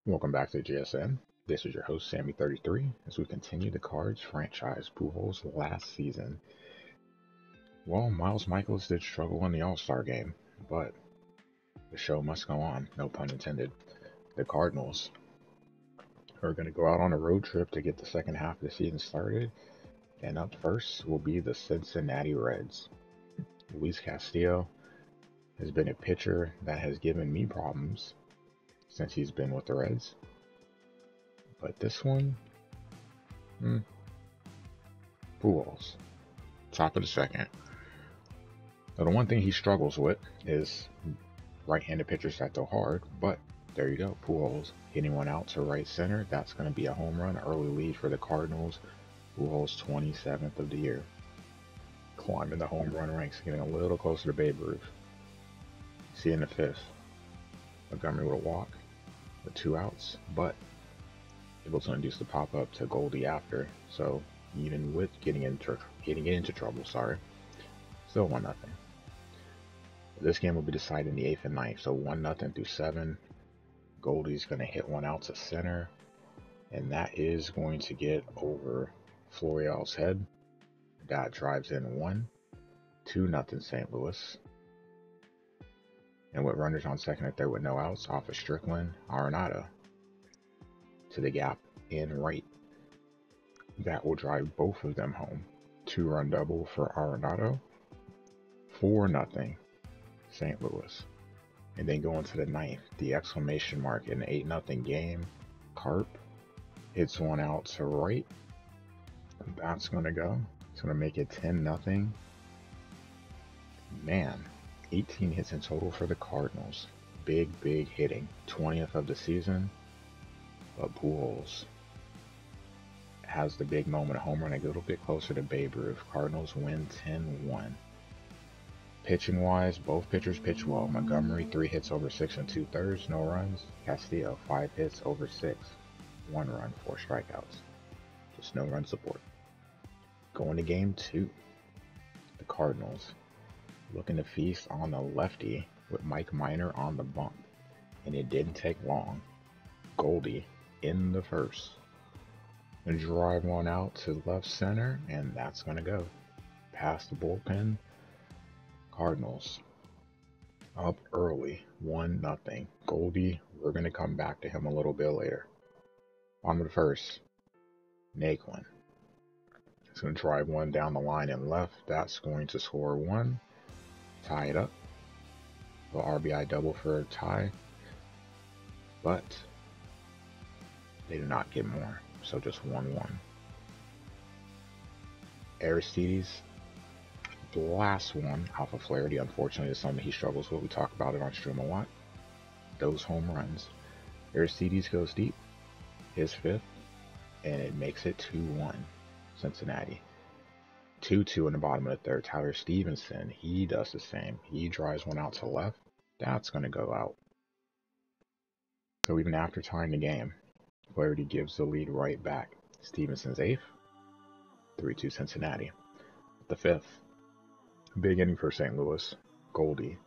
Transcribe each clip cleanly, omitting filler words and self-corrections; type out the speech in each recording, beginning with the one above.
Welcome back to GSN. This is your host, Sammy33, as we continue the Cards franchise Pujols last season. Well, Miles Michaels did struggle in the All-Star game, but the show must go on, no pun intended. The Cardinals are going to go out on a road trip to get the second half of the season started, and up first will be the Cincinnati Reds. Luis Castillo has been a pitcher that has given me problems since he's been with the Reds. But this one, Pujols, top of the second. Now, the one thing he struggles with is right-handed pitchers that throw hard, but there you go, Pujols hitting one out to right center. That's going to be a home run, early lead for the Cardinals. Pujols 27th of the year. Climbing the home run ranks, getting a little closer to Babe Ruth. See in the fifth, Montgomery with a walk with 2 outs, but able to induce the pop-up to Goldie after. So even with getting into trouble, still 1-0. This game will be decided in the 8th and 9th, so 1-0 through 7. Goldie's going to hit one out to center, and that is going to get over Florial's head. That drives in 2-0 St. Louis. And with runners on second and third with no outs, off of Strickland, Arenado to the gap in right. That will drive both of them home. 2-run double for Arenado. 4-0 St. Louis. And then going to the 9th, the exclamation mark in the 8-0 game. Carp hits one out to right. That's going to go. It's going to make it 10-0. Man, 18 hits in total for the Cardinals. Big hitting. 20th of the season. But Pujols has the big moment of home run, a little bit closer to Babe Ruth. Cardinals win 10-1. Pitching wise, both pitchers pitch well. Montgomery 3 hits over 6 2/3, no runs. Castillo 5 hits over 6, 1 run, 4 strikeouts. Just no run support. Going to game 2. The Cardinals looking to feast on the lefty with Mike Minor on the bump. And it didn't take long. Goldie in the first. And drive one out to left center, and that's going to go. Past the bullpen. Cardinals up early, 1-0. Goldie, we're going to come back to him a little bit later. On to the first. Naquin. He's going to drive one down the line and left. That's going to score 1. Tie it up. The RBI double for a tie. But they do not get more. So just 1-1. Aristides, the last one off of Flaherty, unfortunately, is something he struggles with. We talk about it on stream a lot. Those home runs. Aristides goes deep, his 5th, and it makes it 2-1 Cincinnati. 2-2 in the bottom of the 3rd. Tyler Stevenson, he does the same. He drives one out to left. That's going to go out. So even after tying the game, Flaherty gives the lead right back. Stevenson's 8th, 3-2 Cincinnati. The 5th, big inning for St. Louis. Goldie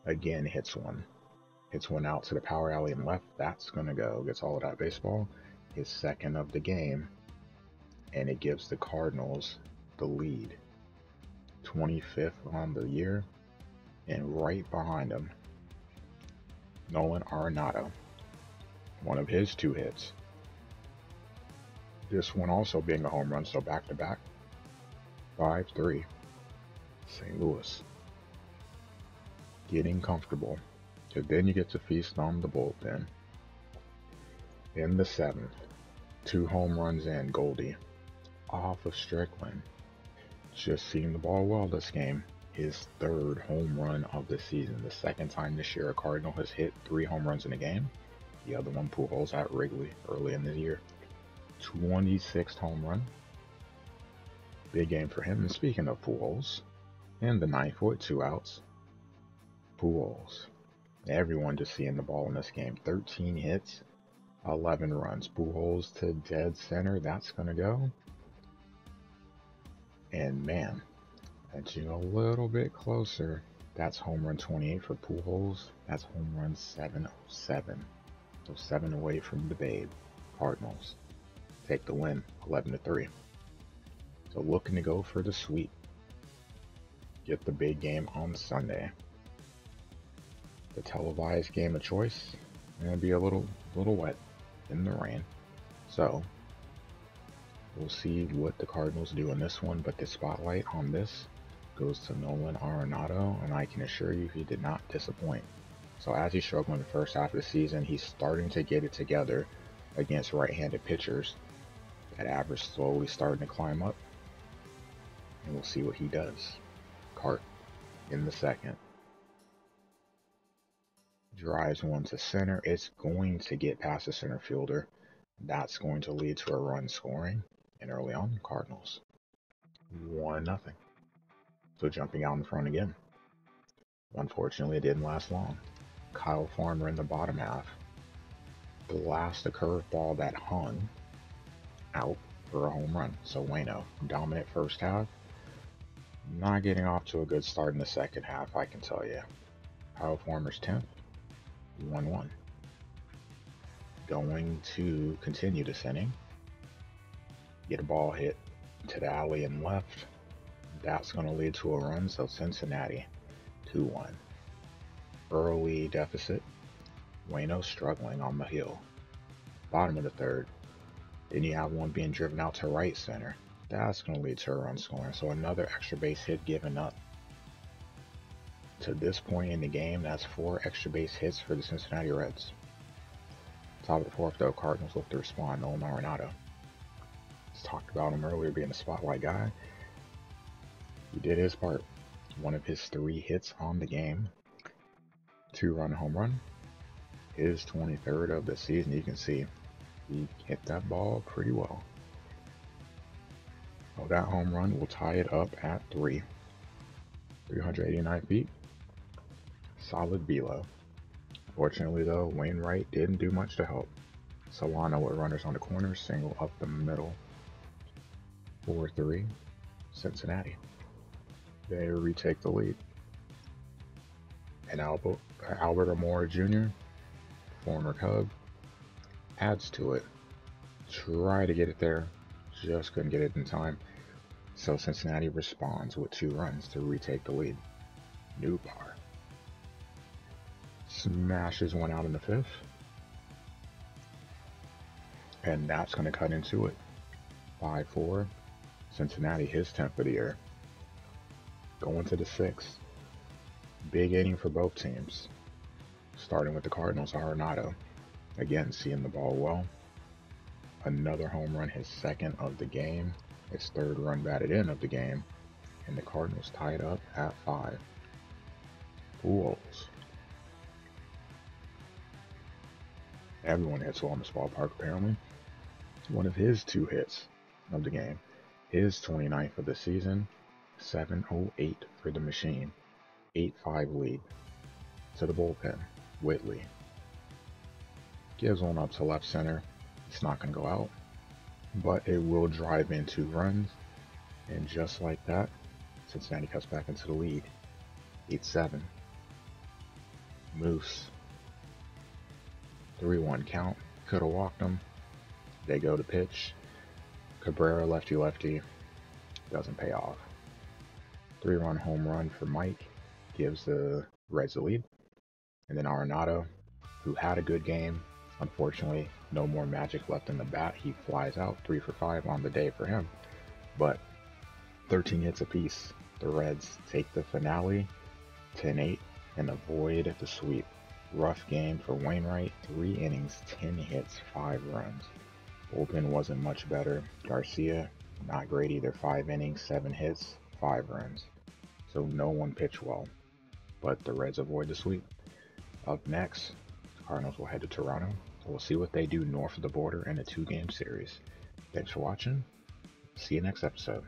again hits one out to the power alley and left. That's gonna go. Gets all of that baseball. His 2nd of the game, and it gives the Cardinals the lead. 25th on the year, and right behind him, Nolan Arenado. One of his 2 hits. This one also being a home run, so back-to-back. 5-3. St. Louis. Getting comfortable. So then you get to feast on the bullpen. In the 7th, 2 home runs in. Goldie off of Strickland. Just seeing the ball well this game. His 3rd home run of the season. The 2nd time this year a Cardinal has hit 3 home runs in a game. The other one, Pujols at Wrigley early in the year. 26th home run. Big game for him. And speaking of Pujols, in the 9th with 2 outs, Pujols. Everyone just seeing the ball in this game. 13 hits, 11 runs. Pujols to dead center. That's going to go. And man, edging a little bit closer. That's home run 28 for Pujols. That's home run 707. So 7 away from the Babe. Cardinals take the win, 11-3. So looking to go for the sweep. Get the big game on Sunday. The televised game of choice. Going to be a little wet in the rain. So we'll see what the Cardinals do in this one, but the spotlight on this goes to Nolan Arenado, and I can assure you he did not disappoint. So as he struggled in the first half of the season, he's starting to get it together against right-handed pitchers. That average slowly starting to climb up, and we'll see what he does. Cart in the second. Drives one to center. It's going to get past the center fielder. That's going to lead to a run scoring. And early on, Cardinals 1-0. So jumping out in front again. Unfortunately, it didn't last long. Kyle Farmer in the bottom half blast a curveball that hung out for a home run. So Waino, dominant first half. Not getting off to a good start in the second half, I can tell you. Kyle Farmer's 10th, 1-1. Going to continue this inning. Get a ball hit to the alley and left. That's going to lead to a run, so Cincinnati 2-1. Early deficit. Waino struggling on the hill. Bottom of the third. Then you have one being driven out to right center. That's going to lead to a run scoring, so another extra base hit given up. To this point in the game, that's 4 extra base hits for the Cincinnati Reds. Top of the fourth, though, Cardinals look to respond. Nolan Arenado. Let's talked about him earlier being a spotlight guy. He did his part. One of his 3 hits on the game. 2-run home run. His 23rd of the season. You can see he hit that ball pretty well. Oh, that home run will tie it up at 389 feet. Solid velo. Fortunately, though, Wainwright didn't do much to help. Solano with runners on the corner, single up the middle. 4-3, Cincinnati. They retake the lead. And Albert Amora Jr., former Cub, adds to it. Try to get it there, just couldn't get it in time. So Cincinnati responds with 2 runs to retake the lead. Newbar smashes one out in the 5th. And that's going to cut into it. 5-4. Cincinnati, his 10th of the year. Going to the 6th. Big inning for both teams. Starting with the Cardinals, Arenado. Again, seeing the ball well. Another home run, his 2nd of the game. His 3rd run batted in of the game. And the Cardinals tied up at 5. Pujols. Everyone hits well in this ballpark, apparently. One of his 2 hits of the game. His 29th of the season. 7-0-8 for the machine. 8-5 lead. To the bullpen. Whitley. Gives one up to left center. It's not going to go out. But it will drive in 2 runs. And just like that, Cincinnati cuts back into the lead. 8-7. Moose. 3-1 count. Could have walked them. They go to pitch. Cabrera, lefty. Doesn't pay off. 3-run home run for Mike. Gives the Reds the lead. And then Arenado, who had a good game. Unfortunately, no more magic left in the bat. He flies out 3 for 5 on the day for him. But 13 hits apiece. The Reds take the finale 10-8 and avoid the sweep. Rough game for Wainwright. 3 innings, 10 hits, 5 runs. Bullpen wasn't much better. Garcia, not great either. 5 innings, 7 hits, 5 runs. So no one pitched well. But the Reds avoid the sweep. Up next, Cardinals will head to Toronto. So we'll see what they do north of the border in a 2-game series. Thanks for watching. See you next episode.